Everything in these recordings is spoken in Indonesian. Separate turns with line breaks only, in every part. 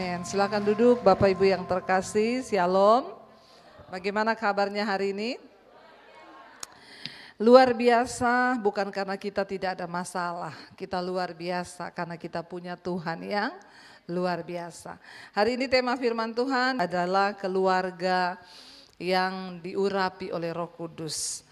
Silakan duduk Bapak Ibu yang terkasih, Shalom. Bagaimana kabarnya hari ini? Luar biasa bukan karena kita tidak ada masalah, kita luar biasa karena kita punya Tuhan yang luar biasa. Hari ini tema firman Tuhan adalah keluarga yang diurapi oleh Roh Kudus.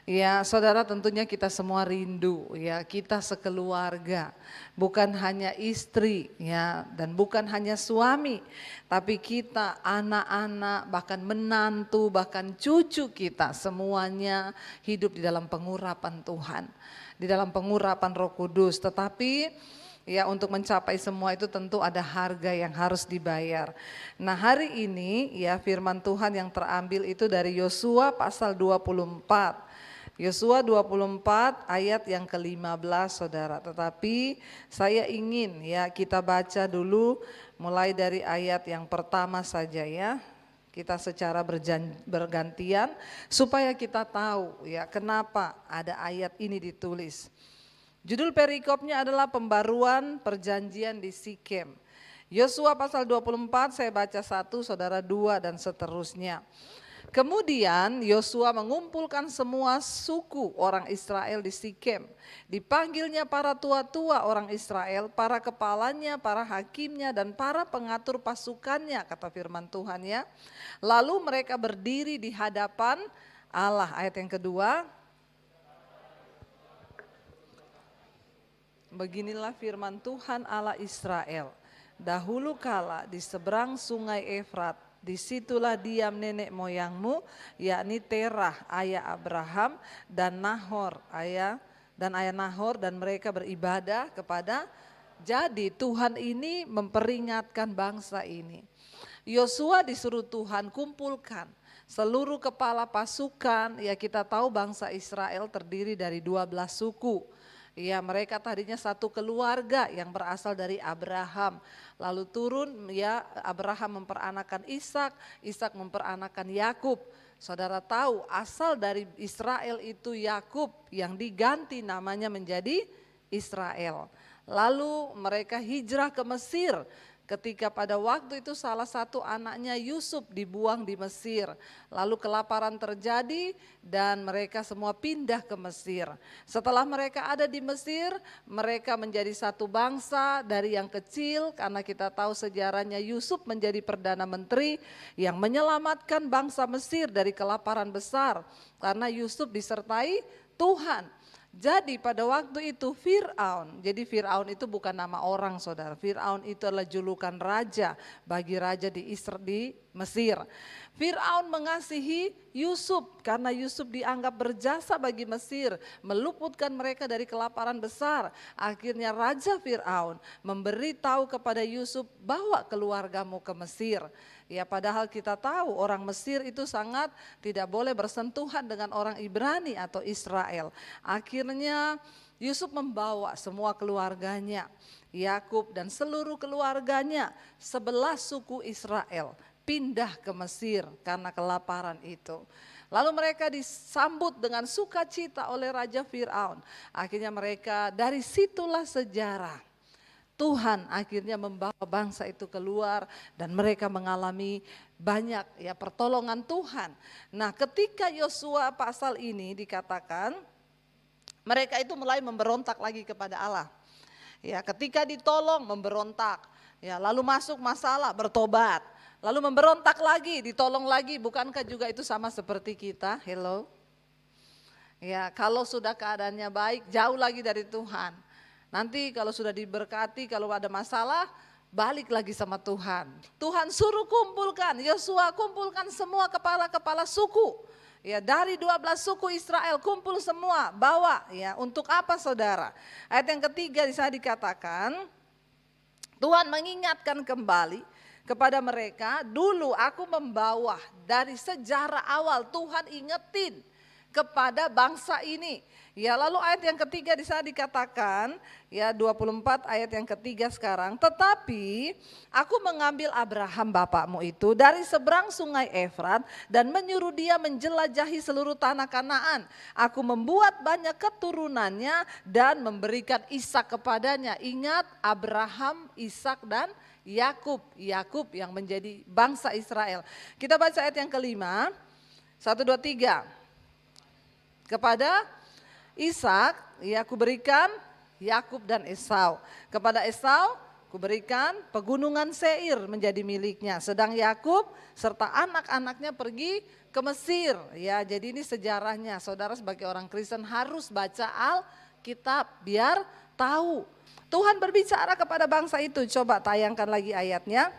Ya, saudara, tentunya kita semua rindu, ya, kita sekeluarga, bukan hanya istri, ya, dan bukan hanya suami, tapi kita anak-anak, bahkan menantu, bahkan cucu kita semuanya hidup di dalam pengurapan Tuhan, di dalam pengurapan Roh Kudus. Tetapi ya, untuk mencapai semua itu tentu ada harga yang harus dibayar. Nah, hari ini ya firman Tuhan yang terambil itu dari Yosua pasal 24. Yosua 24 ayat yang ke-15, saudara. Tetapi saya ingin ya kita baca dulu mulai dari ayat yang pertama saja ya. Kita secara bergantian supaya kita tahu ya kenapa ada ayat ini ditulis. Judul perikopnya adalah pembaruan perjanjian di Sikem. Yosua pasal 24, saya baca 1, saudara 2 dan seterusnya. Kemudian Yosua mengumpulkan semua suku orang Israel di Sikem. Dipanggilnya para tua-tua orang Israel, para kepalanya, para hakimnya dan para pengatur pasukannya, kata firman Tuhan ya. Lalu mereka berdiri di hadapan Allah. Ayat yang kedua. Beginilah firman Tuhan Allah Israel. Dahulu kala di seberang sungai Efrat, disitulah diam nenek moyangmu, yakni Terah ayah Abraham dan Nahor ayah Nahor, dan mereka beribadah kepada. Jadi Tuhan ini memperingatkan bangsa ini. Yosua disuruh Tuhan kumpulkan seluruh kepala pasukan. Ya, kita tahu bangsa Israel terdiri dari 12 suku. Ya, mereka tadinya satu keluarga yang berasal dari Abraham. Lalu turun ya, Abraham memperanakan Ishak, Ishak memperanakan Yakub. Saudara tahu asal dari Israel itu Yakub yang diganti namanya menjadi Israel. Lalu mereka hijrah ke Mesir. Ketika pada waktu itu salah satu anaknya Yusuf dibuang di Mesir. Lalu kelaparan terjadi dan mereka semua pindah ke Mesir. Setelah mereka ada di Mesir, mereka menjadi satu bangsa dari yang kecil, karena kita tahu sejarahnya Yusuf menjadi Perdana Menteri yang menyelamatkan bangsa Mesir dari kelaparan besar. Karena Yusuf disertai Tuhan. Jadi pada waktu itu Fir'aun, jadi Fir'aun itu bukan nama orang, saudara. Fir'aun itu adalah julukan raja bagi raja di Mesir. Fir'aun mengasihi Yusuf karena Yusuf dianggap berjasa bagi Mesir, meluputkan mereka dari kelaparan besar. Akhirnya Raja Fir'aun memberitahu kepada Yusuf, bawa keluargamu ke Mesir. Ya, padahal kita tahu orang Mesir itu sangat tidak boleh bersentuhan dengan orang Ibrani atau Israel. Akhirnya Yusuf membawa semua keluarganya, Yakub dan seluruh keluarganya, 11 suku Israel pindah ke Mesir karena kelaparan itu. Lalu mereka disambut dengan sukacita oleh Raja Fir'aun. Akhirnya mereka, dari situlah sejarah. Tuhan akhirnya membawa bangsa itu keluar dan mereka mengalami banyak ya pertolongan Tuhan. Nah, ketika Yosua pasal ini dikatakan mereka itu mulai memberontak lagi kepada Allah. Ya, ketika ditolong memberontak. Ya, lalu masuk masalah bertobat. Lalu memberontak lagi, ditolong lagi. Bukankah juga itu sama seperti kita? Hello. Ya, kalau sudah keadaannya baik, jauh lagi dari Tuhan. Nanti kalau sudah diberkati, kalau ada masalah, balik lagi sama Tuhan. Tuhan suruh kumpulkan, Yosua kumpulkan semua kepala-kepala suku. Ya, dari 12 suku Israel kumpul semua, bawa ya. Untuk apa, saudara? Ayat yang ketiga di sana dikatakan, Tuhan mengingatkan kembali kepada mereka, dulu aku membawa dari sejarah awal, Tuhan ingetin kepada bangsa ini. Ya, lalu ayat yang ketiga di sana dikatakan, ya 24 ayat yang ketiga sekarang, tetapi aku mengambil Abraham bapakmu itu dari seberang sungai Efrat dan menyuruh dia menjelajahi seluruh tanah Kanaan. Aku membuat banyak keturunannya dan memberikan Ishak kepadanya. Ingat, Abraham, Ishak dan Yakub yang menjadi bangsa Israel. Kita baca ayat yang kelima, 1, 2, 3. Kepada Ishak, ya kuberikan Yakub dan Esau. Kepada Esau kuberikan pegunungan Seir menjadi miliknya. Sedang Yakub serta anak-anaknya pergi ke Mesir. Ya, jadi ini sejarahnya. Saudara sebagai orang Kristen harus baca Alkitab biar tahu. Tuhan berbicara kepada bangsa itu. Coba tayangkan lagi ayatnya.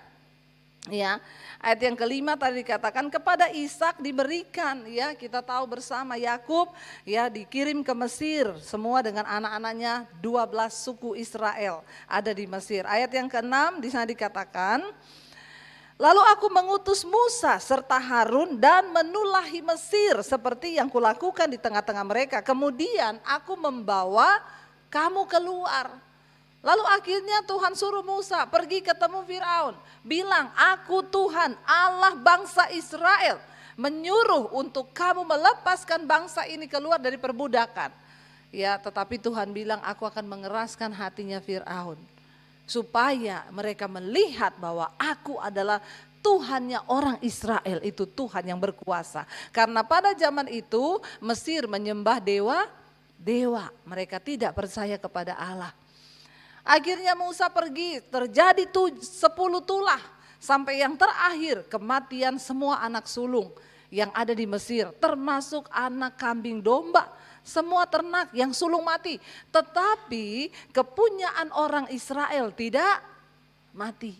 Ya, ayat yang kelima tadi dikatakan kepada Ishak diberikan, ya kita tahu bersama Yakub ya dikirim ke Mesir semua dengan anak-anaknya 12 suku Israel ada di Mesir. Ayat yang keenam di sana dikatakan, lalu aku mengutus Musa serta Harun dan menulahi Mesir seperti yang kulakukan di tengah-tengah mereka. Kemudian aku membawa kamu keluar. Lalu akhirnya Tuhan suruh Musa pergi ketemu Firaun. Bilang, aku Tuhan Allah bangsa Israel. Menyuruh untuk kamu melepaskan bangsa ini keluar dari perbudakan. Ya, tetapi Tuhan bilang aku akan mengeraskan hatinya Firaun. Supaya mereka melihat bahwa aku adalah Tuhannya orang Israel, itu Tuhan yang berkuasa. Karena pada zaman itu Mesir menyembah dewa. Mereka tidak percaya kepada Allah. Akhirnya Musa pergi, terjadi 10 tulah sampai yang terakhir kematian semua anak sulung yang ada di Mesir, termasuk anak kambing domba, semua ternak yang sulung mati. Tetapi kepunyaan orang Israel tidak mati.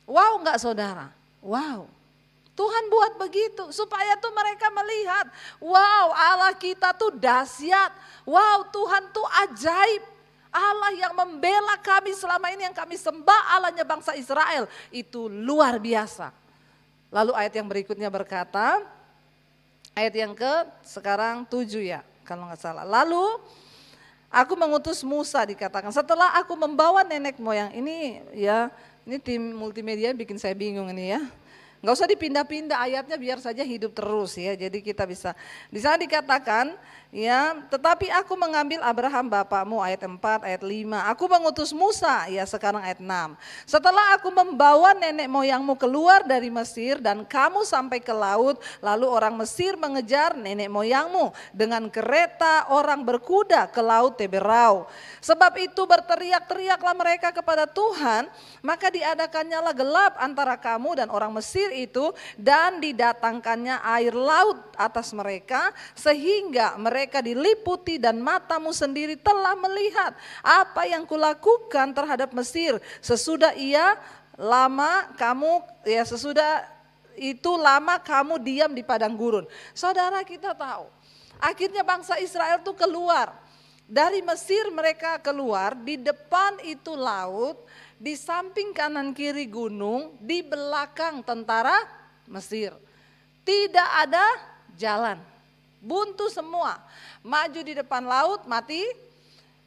Wow enggak saudara? Wow. Tuhan buat begitu supaya tuh mereka melihat, wow Allah kita tuh dahsyat, wow Tuhan tuh ajaib. Allah yang membela kami selama ini yang kami sembah Allahnya bangsa Israel itu luar biasa. Lalu ayat yang berikutnya berkata, ayat yang sekarang 7 ya kalau nggak salah. Lalu aku mengutus Musa dikatakan setelah aku membawa nenek moyang ini ya, ini tim multimedia bikin saya bingung ini ya. Nggak usah dipindah-pindah ayatnya biar saja hidup terus ya. Jadi kita bisa. Di sana dikatakan ya, tetapi aku mengambil Abraham bapakmu ayat 4, ayat 5. Aku mengutus Musa ya sekarang ayat 6. Setelah aku membawa nenek moyangmu keluar dari Mesir dan kamu sampai ke laut, lalu orang Mesir mengejar nenek moyangmu dengan kereta orang berkuda ke laut Teberau. Sebab itu berteriak-teriaklah mereka kepada Tuhan, maka diadakannya gelap antara kamu dan orang Mesir itu dan didatangkannya air laut atas mereka sehingga mereka diliputi dan matamu sendiri telah melihat apa yang kulakukan terhadap Mesir sesudah lama kamu diam di padang gurun. Saudara kita tahu akhirnya bangsa Israel itu keluar dari Mesir, mereka keluar di depan itu laut, di samping kanan kiri gunung, di belakang tentara Mesir. Tidak ada jalan, buntu semua. Maju di depan laut mati,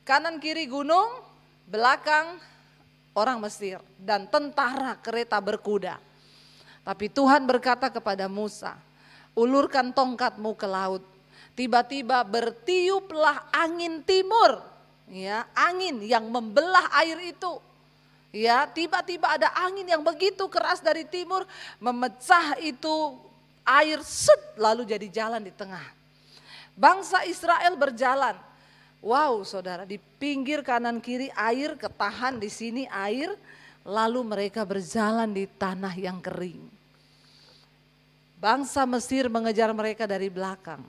kanan kiri gunung, belakang orang Mesir dan tentara kereta berkuda. Tapi Tuhan berkata kepada Musa, ulurkan tongkatmu ke laut. Tiba-tiba bertiuplah angin timur, ya, angin yang membelah air itu. Ya, tiba-tiba ada angin yang begitu keras dari timur memecah itu air lalu jadi jalan di tengah. Bangsa Israel berjalan. Wow, saudara, di pinggir kanan kiri air, ketahan di sini air, lalu mereka berjalan di tanah yang kering. Bangsa Mesir mengejar mereka dari belakang.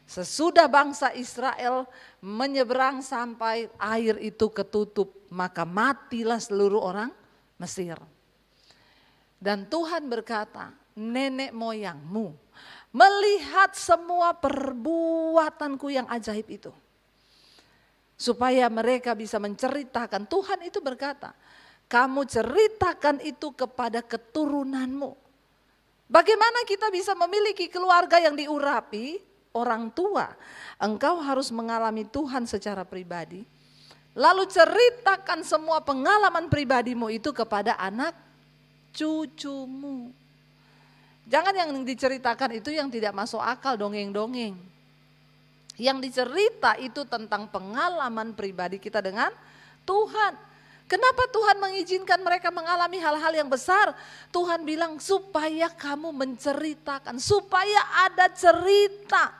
Sesudah bangsa Israel menyeberang sampai air itu ketutup, maka matilah seluruh orang Mesir. Dan Tuhan berkata, nenek moyangmu melihat semua perbuatanku yang ajaib itu. Supaya mereka bisa menceritakan, Tuhan itu berkata, kamu ceritakan itu kepada keturunanmu. Bagaimana kita bisa memiliki keluarga yang diurapi? Orang tua, engkau harus mengalami Tuhan secara pribadi. Lalu ceritakan semua pengalaman pribadimu itu kepada anak cucumu. Jangan yang diceritakan itu yang tidak masuk akal, dongeng-dongeng. Yang dicerita itu tentang pengalaman pribadi kita dengan Tuhan. Kenapa Tuhan mengizinkan mereka mengalami hal-hal yang besar? Tuhan bilang supaya kamu menceritakan, supaya ada cerita,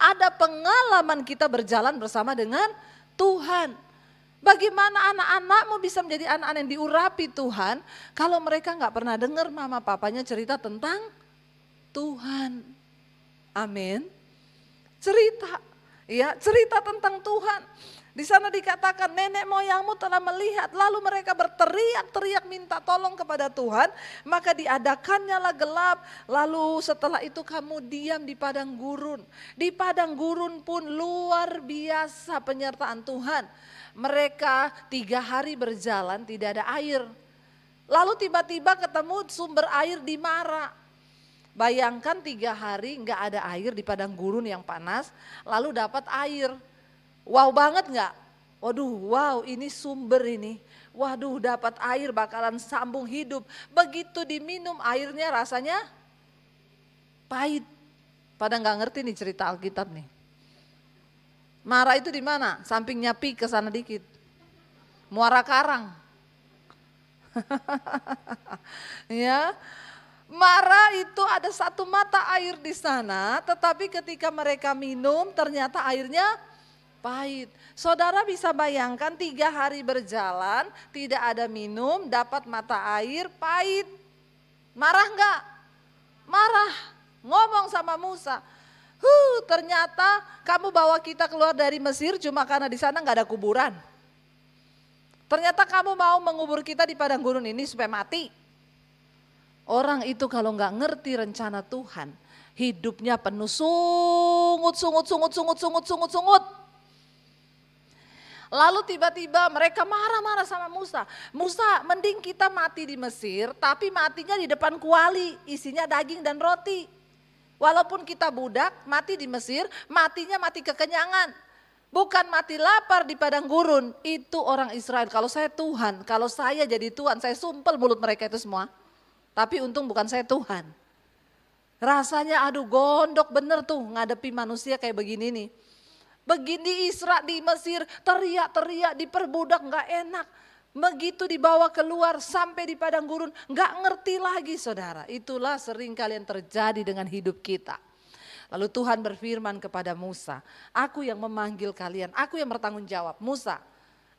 ada pengalaman kita berjalan bersama dengan Tuhan. Bagaimana anak-anakmu bisa menjadi anak-anak yang diurapi Tuhan kalau mereka nggak pernah dengar mama papanya cerita tentang Tuhan. Amin. Cerita, ya cerita tentang Tuhan. Di sana dikatakan nenek moyangmu telah melihat, lalu mereka berteriak-teriak minta tolong kepada Tuhan, maka diadakannya lah gelap. Lalu setelah itu kamu diam di padang gurun. Di padang gurun pun luar biasa penyertaan Tuhan. Mereka 3 hari berjalan tidak ada air. Lalu tiba-tiba ketemu sumber air di Mara. Bayangkan 3 hari nggak ada air di padang gurun yang panas, lalu dapat air. Wow banget nggak? Waduh, wow ini sumber ini. Waduh dapat air bakalan sambung hidup. Begitu diminum airnya rasanya pahit. Pada nggak ngerti nih cerita Alkitab nih. Mara itu di mana? Samping Nyapi ke sana dikit. Muara Karang. Ya. Mara itu ada satu mata air di sana, tetapi ketika mereka minum ternyata airnya pahit. Saudara bisa bayangkan 3 hari berjalan, tidak ada minum, dapat mata air pahit. Marah enggak? Marah. Ngomong sama Musa, ternyata kamu bawa kita keluar dari Mesir cuma karena di sana enggak ada kuburan. Ternyata kamu mau mengubur kita di padang gurun ini supaya mati. Orang itu kalau enggak ngerti rencana Tuhan, hidupnya penuh sungut. Lalu tiba-tiba mereka marah-marah sama Musa. Musa, mending kita mati di Mesir, tapi matinya di depan kuali, isinya daging dan roti. Walaupun kita budak, mati di Mesir, matinya mati kekenyangan. Bukan mati lapar di padang gurun. Itu orang Israel. Kalau saya Tuhan, kalau saya jadi Tuhan, saya sumpel mulut mereka itu semua. Tapi untung bukan saya Tuhan. Rasanya aduh gondok bener tuh ngadepi manusia kayak begini nih. Begini Isra di Mesir teriak-teriak diperbudak gak enak. Begitu dibawa keluar sampai di padang gurun gak ngerti lagi saudara. Itulah sering kalian terjadi dengan hidup kita. Lalu Tuhan berfirman kepada Musa, aku yang memanggil kalian, aku yang bertanggung jawab. Musa,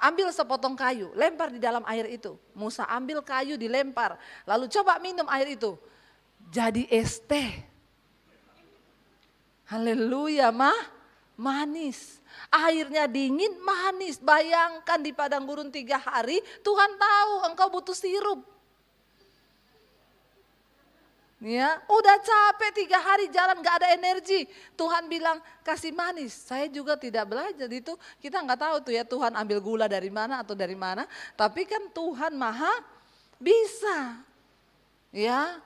ambil sepotong kayu, lempar di dalam air itu. Musa ambil kayu dilempar, lalu coba minum air itu. Jadi es teh. Haleluya manis. Airnya dingin manis. Bayangkan di padang gurun 3 hari, Tuhan tahu engkau butuh sirup. Ya, udah capek 3 hari jalan gak ada energi. Tuhan bilang kasih manis. Saya juga tidak belajar itu. Kita gak tahu tuh ya Tuhan ambil gula dari mana atau dari mana. Tapi kan Tuhan maha bisa. Ya,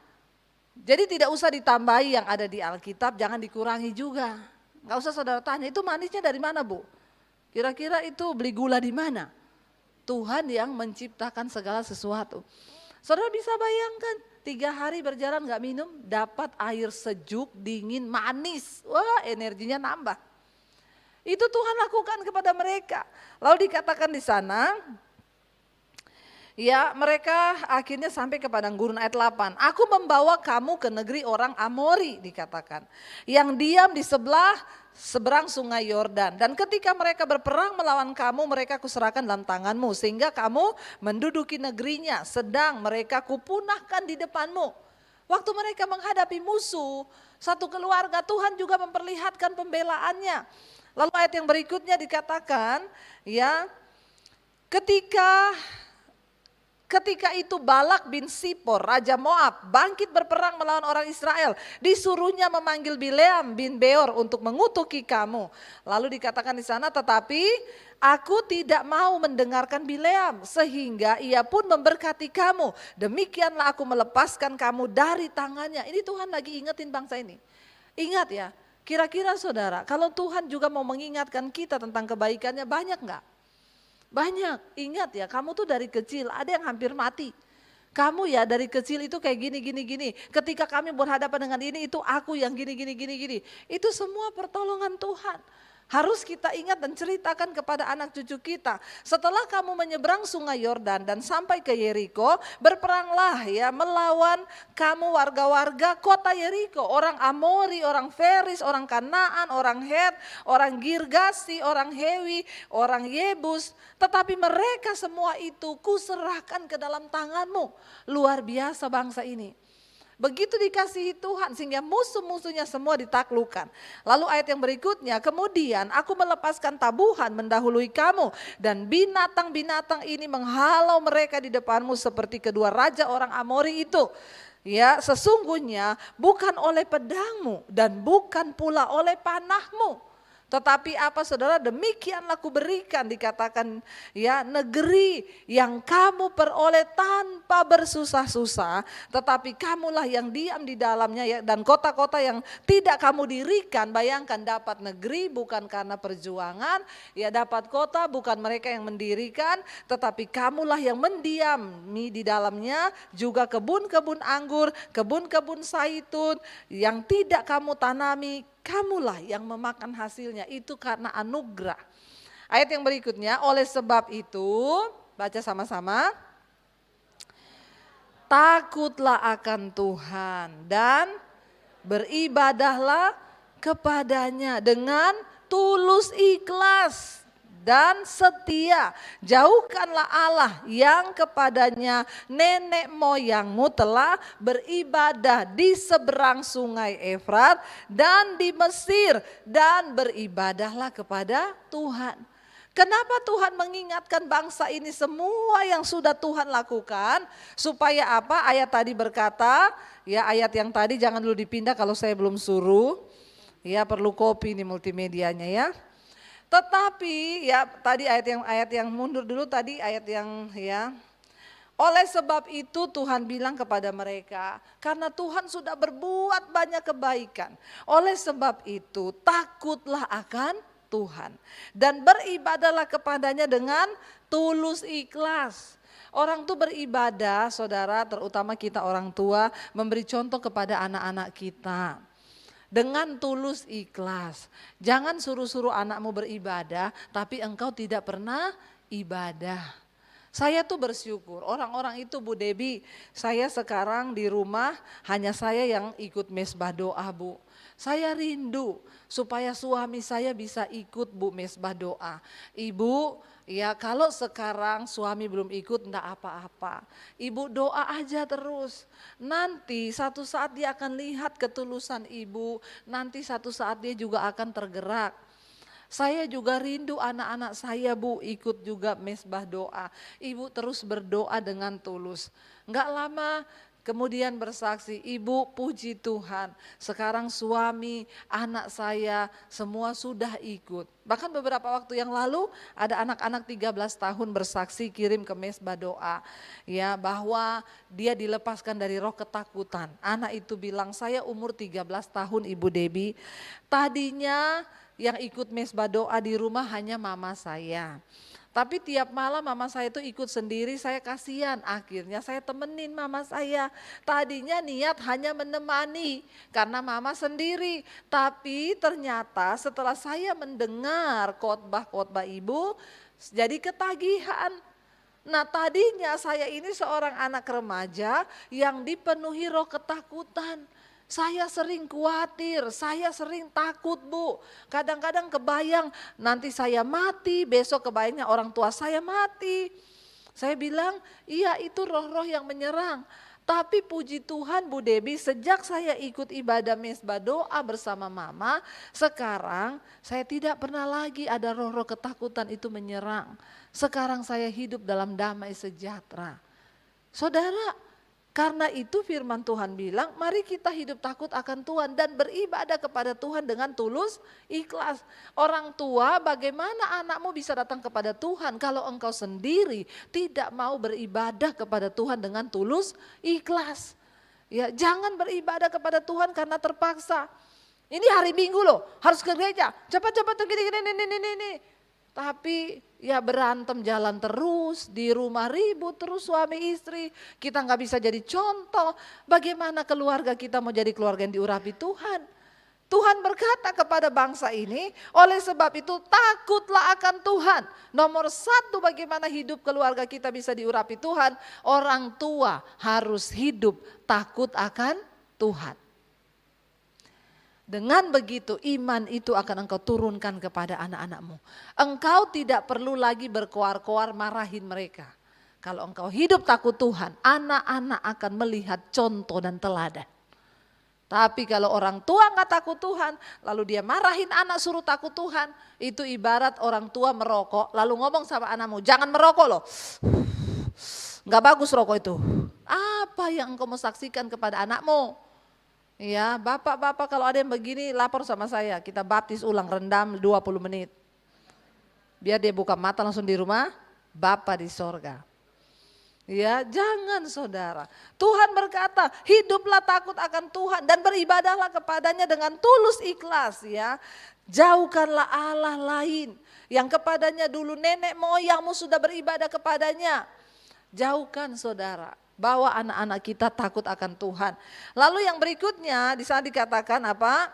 jadi tidak usah ditambahi yang ada di Alkitab, jangan dikurangi juga. Gak usah saudara tanya, itu manisnya dari mana Bu? Kira-kira itu beli gula di mana? Tuhan yang menciptakan segala sesuatu. Saudara bisa bayangkan, 3 hari berjalan gak minum, dapat air sejuk, dingin, manis. Wah energinya nambah. Itu Tuhan lakukan kepada mereka. Lalu dikatakan di sana, ya mereka akhirnya sampai ke padang gurun ayat 8. Aku membawa kamu ke negeri orang Amori dikatakan. Yang diam di seberang sungai Yordan. Dan ketika mereka berperang melawan kamu, mereka kuserahkan dalam tanganmu. Sehingga kamu menduduki negerinya. Sedang mereka kupunahkan di depanmu. Waktu mereka menghadapi musuh, satu keluarga Tuhan juga memperlihatkan pembelaannya. Lalu ayat yang berikutnya dikatakan, ya Ketika itu Balak bin Sipor, Raja Moab, bangkit berperang melawan orang Israel. Disuruhnya memanggil Bileam bin Beor untuk mengutuki kamu. Lalu dikatakan di sana, tetapi aku tidak mau mendengarkan Bileam. Sehingga ia pun memberkati kamu. Demikianlah aku melepaskan kamu dari tangannya. Ini Tuhan lagi ingetin bangsa ini. Ingat ya, kira-kira saudara, kalau Tuhan juga mau mengingatkan kita tentang kebaikannya, banyak enggak? Banyak, ingat ya kamu tuh dari kecil ada yang hampir mati. Kamu ya dari kecil itu kayak gini. Ketika kami berhadapan dengan ini itu aku yang gini. Itu semua pertolongan Tuhan. Harus kita ingat dan ceritakan kepada anak cucu kita. Setelah kamu menyeberang sungai Yordan dan sampai ke Yeriko, berperanglah ya melawan kamu warga-warga kota Yeriko. Orang Amori, orang Feris, orang Kanaan, orang Het, orang Girgasi, orang Hewi, orang Yebus. Tetapi mereka semua itu kuserahkan ke dalam tanganmu. Luar biasa bangsa ini. Begitu dikasihi Tuhan sehingga musuh-musuhnya semua ditaklukkan. Lalu ayat yang berikutnya, kemudian aku melepaskan tabuhan mendahului kamu dan binatang-binatang ini menghalau mereka di depanmu seperti kedua raja orang Amori itu. Ya, sesungguhnya bukan oleh pedangmu dan bukan pula oleh panahmu. Tetapi apa saudara, demikianlah kuberikan, dikatakan ya, negeri yang kamu peroleh tanpa bersusah-susah, tetapi kamulah yang diam di dalamnya ya, dan kota-kota yang tidak kamu dirikan. Bayangkan, dapat negeri bukan karena perjuangan, ya dapat kota bukan mereka yang mendirikan, tetapi kamulah yang mendiami di dalamnya, juga kebun-kebun anggur, kebun-kebun zaitun yang tidak kamu tanami, kamulah yang memakan hasilnya, itu karena anugerah. Ayat yang berikutnya, oleh sebab itu, baca sama-sama. Takutlah akan Tuhan dan beribadahlah kepadanya dengan tulus ikhlas dan setia. Jauhkanlah Allah yang kepadanya nenek moyangmu telah beribadah di seberang sungai Efrat dan di Mesir, dan beribadahlah kepada Tuhan. Kenapa Tuhan mengingatkan bangsa ini semua yang sudah Tuhan lakukan? Supaya apa? Ayat tadi berkata, ya ayat yang tadi jangan dulu dipindah kalau saya belum suruh. Ya perlu copy nih multimedianya ya. Tetapi ya tadi ayat yang mundur dulu, tadi ayat yang ya. Oleh sebab itu Tuhan bilang kepada mereka, karena Tuhan sudah berbuat banyak kebaikan. Oleh sebab itu takutlah akan Tuhan dan beribadahlah kepadanya dengan tulus ikhlas. Orang tuh beribadah, saudara, terutama kita orang tua, memberi contoh kepada anak-anak kita. Dengan tulus ikhlas. Jangan suruh-suruh anakmu beribadah tapi engkau tidak pernah ibadah. Saya tuh bersyukur, orang-orang itu Bu Debi, saya sekarang di rumah hanya saya yang ikut mesbah doa Bu. Saya rindu supaya suami saya bisa ikut Bu mesbah doa. Ibu, ya kalau sekarang suami belum ikut enggak apa-apa. Ibu doa aja terus. Nanti satu saat dia akan lihat ketulusan ibu. Nanti satu saat dia juga akan tergerak. Saya juga rindu anak-anak saya Bu ikut juga mesbah doa. Ibu terus berdoa dengan tulus. Enggak lama kemudian bersaksi, ibu puji Tuhan, sekarang suami, anak saya semua sudah ikut. Bahkan beberapa waktu yang lalu ada anak-anak 13 tahun bersaksi kirim ke mesbah doa. Ya, bahwa dia dilepaskan dari roh ketakutan. Anak itu bilang, saya umur 13 tahun Ibu Debi, tadinya yang ikut mesbah doa di rumah hanya mama saya. Tapi tiap malam mama saya itu ikut sendiri, saya kasihan. Akhirnya saya temenin mama saya. Tadinya niat hanya menemani karena mama sendiri. Tapi ternyata setelah saya mendengar khotbah-khotbah ibu, jadi ketagihan. Nah tadinya saya ini seorang anak remaja yang dipenuhi roh ketakutan. Saya sering khawatir, saya sering takut Bu. Kadang-kadang kebayang nanti saya mati, besok kebayangnya orang tua saya mati. Saya bilang, iya itu roh-roh yang menyerang. Tapi puji Tuhan Bu Debi, sejak saya ikut ibadah mesbah doa bersama mama, sekarang saya tidak pernah lagi ada roh-roh ketakutan itu menyerang. Sekarang saya hidup dalam damai sejahtera. Saudara, karena itu firman Tuhan bilang, mari kita hidup takut akan Tuhan dan beribadah kepada Tuhan dengan tulus ikhlas. Orang tua, bagaimana anakmu bisa datang kepada Tuhan kalau engkau sendiri tidak mau beribadah kepada Tuhan dengan tulus ikhlas. Ya, jangan beribadah kepada Tuhan karena terpaksa. Ini hari Minggu loh, harus ke gereja, cepat-cepat gini. Tapi ya berantem jalan terus, di rumah ribut terus suami istri. Kita gak bisa jadi contoh. Bagaimana keluarga kita mau jadi keluarga yang diurapi Tuhan? Tuhan berkata kepada bangsa ini, oleh sebab itu takutlah akan Tuhan. Nomor satu bagaimana hidup keluarga kita bisa diurapi Tuhan, orang tua harus hidup takut akan Tuhan. Dengan begitu iman itu akan engkau turunkan kepada anak-anakmu. Engkau tidak perlu lagi berkoar-koar marahin mereka. Kalau engkau hidup takut Tuhan, anak-anak akan melihat contoh dan teladan. Tapi kalau orang tua nggak takut Tuhan, lalu dia marahin anak suruh takut Tuhan, itu ibarat orang tua merokok, lalu ngomong sama anakmu, jangan merokok loh, nggak bagus rokok itu. Apa yang engkau mau saksikan kepada anakmu? Ya, bapak-bapak kalau ada yang begini lapor sama saya, kita baptis ulang, rendam 20 menit. Biar dia buka mata langsung di rumah, Bapa di sorga. Ya, jangan saudara. Tuhan berkata, hiduplah takut akan Tuhan dan beribadahlah kepadanya dengan tulus ikhlas ya. Jauhkanlah Allah lain yang kepadanya dulu nenek moyangmu sudah beribadah kepadanya. Jauhkan saudara, bawa anak-anak kita takut akan Tuhan. Lalu yang berikutnya di sana dikatakan apa?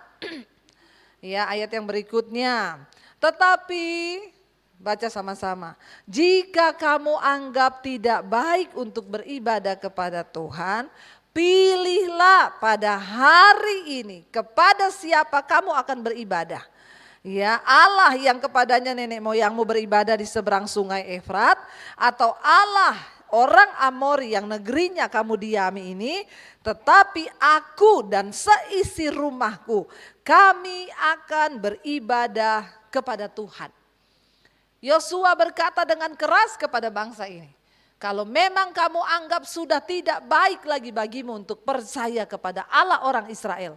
Ya, ayat yang berikutnya. Tetapi baca sama-sama. Jika kamu anggap tidak baik untuk beribadah kepada Tuhan, pilihlah pada hari ini kepada siapa kamu akan beribadah. Ya, Allah yang kepadanya nenek moyangmu beribadah di seberang sungai Efrat, atau Allah orang Amori yang negerinya kamu diami ini, tetapi aku dan seisi rumahku, kami akan beribadah kepada Tuhan. Yosua berkata dengan keras kepada bangsa ini, kalau memang kamu anggap sudah tidak baik lagi bagimu untuk percaya kepada Allah orang Israel,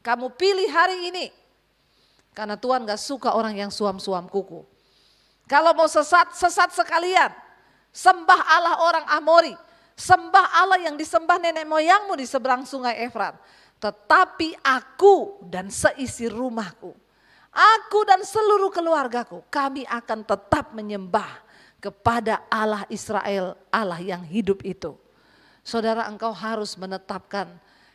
kamu pilih hari ini. Karena Tuhan gak suka orang yang suam-suam kuku. Kalau mau sesat, sesat sekalian. Sembah Allah orang Amori, sembah Allah yang disembah nenek moyangmu di seberang sungai Efrat. Tetapi aku dan seisi rumahku, aku dan seluruh keluargaku, kami akan tetap menyembah kepada Allah Israel, Allah yang hidup itu. Saudara, engkau harus menetapkan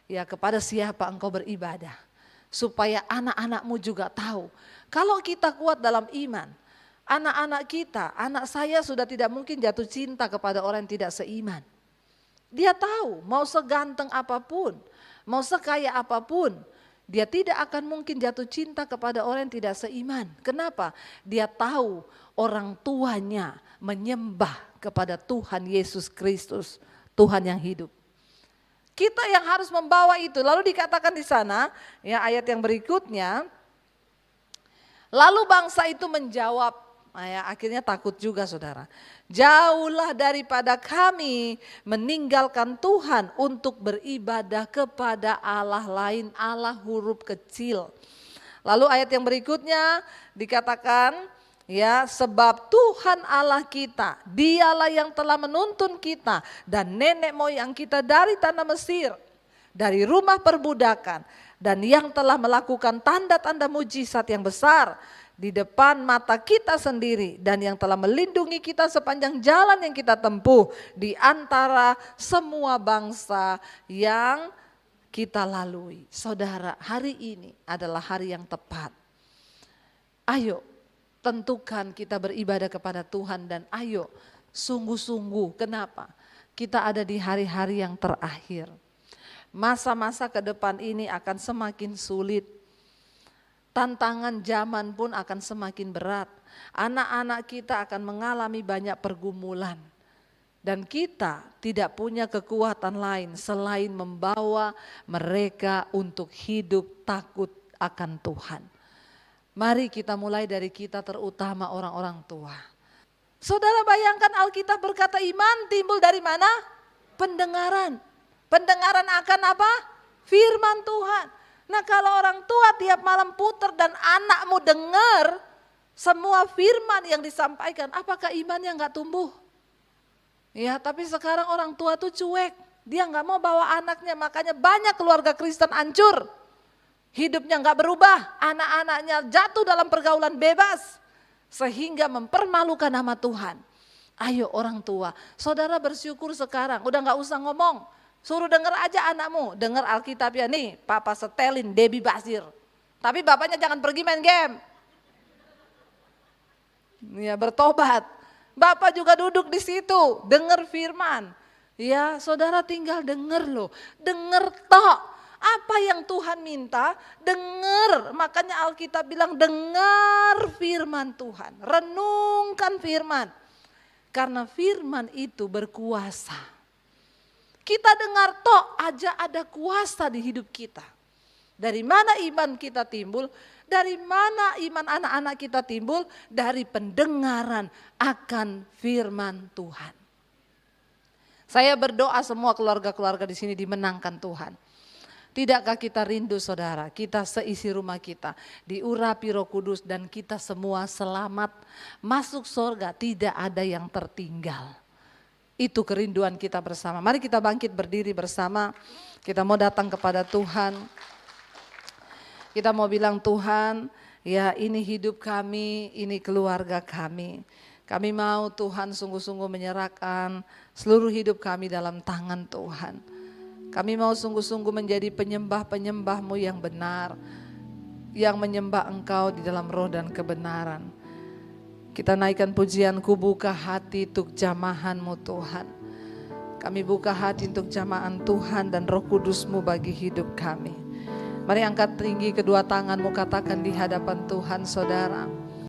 ya kepada siapa engkau beribadah. Supaya anak-anakmu juga tahu, kalau kita kuat dalam iman, anak-anak kita, anak saya sudah tidak mungkin jatuh cinta kepada orang yang tidak seiman. Dia tahu mau seganteng apapun, mau sekaya apapun, dia tidak akan mungkin jatuh cinta kepada orang yang tidak seiman. Kenapa? Dia tahu orang tuanya menyembah kepada Tuhan Yesus Kristus, Tuhan yang hidup. Kita yang harus membawa itu. Lalu dikatakan di sana, ya ayat yang berikutnya, lalu bangsa itu menjawab, ya, akhirnya takut juga saudara. Jauhlah daripada kami meninggalkan Tuhan untuk beribadah kepada Allah lain, Allah huruf kecil. Lalu ayat yang berikutnya dikatakan, ya, sebab Tuhan Allah kita, dialah yang telah menuntun kita dan nenek moyang kita dari tanah Mesir, dari rumah perbudakan, dan yang telah melakukan tanda-tanda mujizat yang besar di depan mata kita sendiri, dan yang telah melindungi kita sepanjang jalan yang kita tempuh di antara semua bangsa yang kita lalui. Saudara, hari ini adalah hari yang tepat. Ayo tentukan kita beribadah kepada Tuhan dan ayo sungguh-sungguh. Kenapa? Kita ada di hari-hari yang terakhir. Masa-masa ke depan ini akan semakin sulit. Tantangan zaman pun akan semakin berat. Anak-anak kita akan mengalami banyak pergumulan. Dan kita tidak punya kekuatan lain selain membawa mereka untuk hidup takut akan Tuhan. Mari kita mulai dari kita, terutama orang-orang tua. Saudara, bayangkan Alkitab berkata iman timbul dari mana? Pendengaran. Pendengaran akan apa? Firman Tuhan. Nah, kalau orang tua tiap malam putar dan anakmu dengar semua firman yang disampaikan, apakah imannya enggak tumbuh? Ya, tapi sekarang orang tua tuh cuek. Dia enggak mau bawa anaknya, makanya banyak keluarga Kristen hancur. Hidupnya enggak berubah, anak-anaknya jatuh dalam pergaulan bebas. Sehingga mempermalukan nama Tuhan. Ayo orang tua, saudara bersyukur sekarang, udah enggak usah ngomong. Suruh denger aja anakmu, denger Alkitab ya nih, Papa setelin Debbie Basir. Tapi bapaknya jangan pergi main game. Ya, bertobat. Bapak juga duduk di situ, dengar firman. Ya, saudara tinggal dengar loh, dengar tok. Apa yang Tuhan minta, dengar. Makanya Alkitab bilang dengar firman Tuhan, renungkan firman. Karena firman itu berkuasa. Kita dengar tok aja ada kuasa di hidup kita. Dari mana iman kita timbul? Dari mana iman anak-anak kita timbul? Dari pendengaran akan firman Tuhan. Saya berdoa semua keluarga-keluarga di sini dimenangkan Tuhan. Tidakkah kita rindu saudara, kita seisi rumah kita diurapi Roh Kudus dan kita semua selamat masuk surga, tidak ada yang tertinggal. Itu kerinduan kita bersama. Mari kita bangkit berdiri bersama, kita mau datang kepada Tuhan. Kita mau bilang Tuhan, ya ini hidup kami, ini keluarga kami. Kami mau Tuhan sungguh-sungguh menyerahkan seluruh hidup kami dalam tangan Tuhan. Kami mau sungguh-sungguh menjadi penyembah-penyembah-Mu yang benar. Yang menyembah Engkau di dalam roh dan kebenaran. Kita naikkan pujian-Ku, buka hati untuk jamahan-Mu Tuhan. Kami buka hati untuk jamahan Tuhan dan Roh Kudus-Mu bagi hidup kami. Mari angkat tinggi kedua tanganmu, katakan di hadapan Tuhan saudara.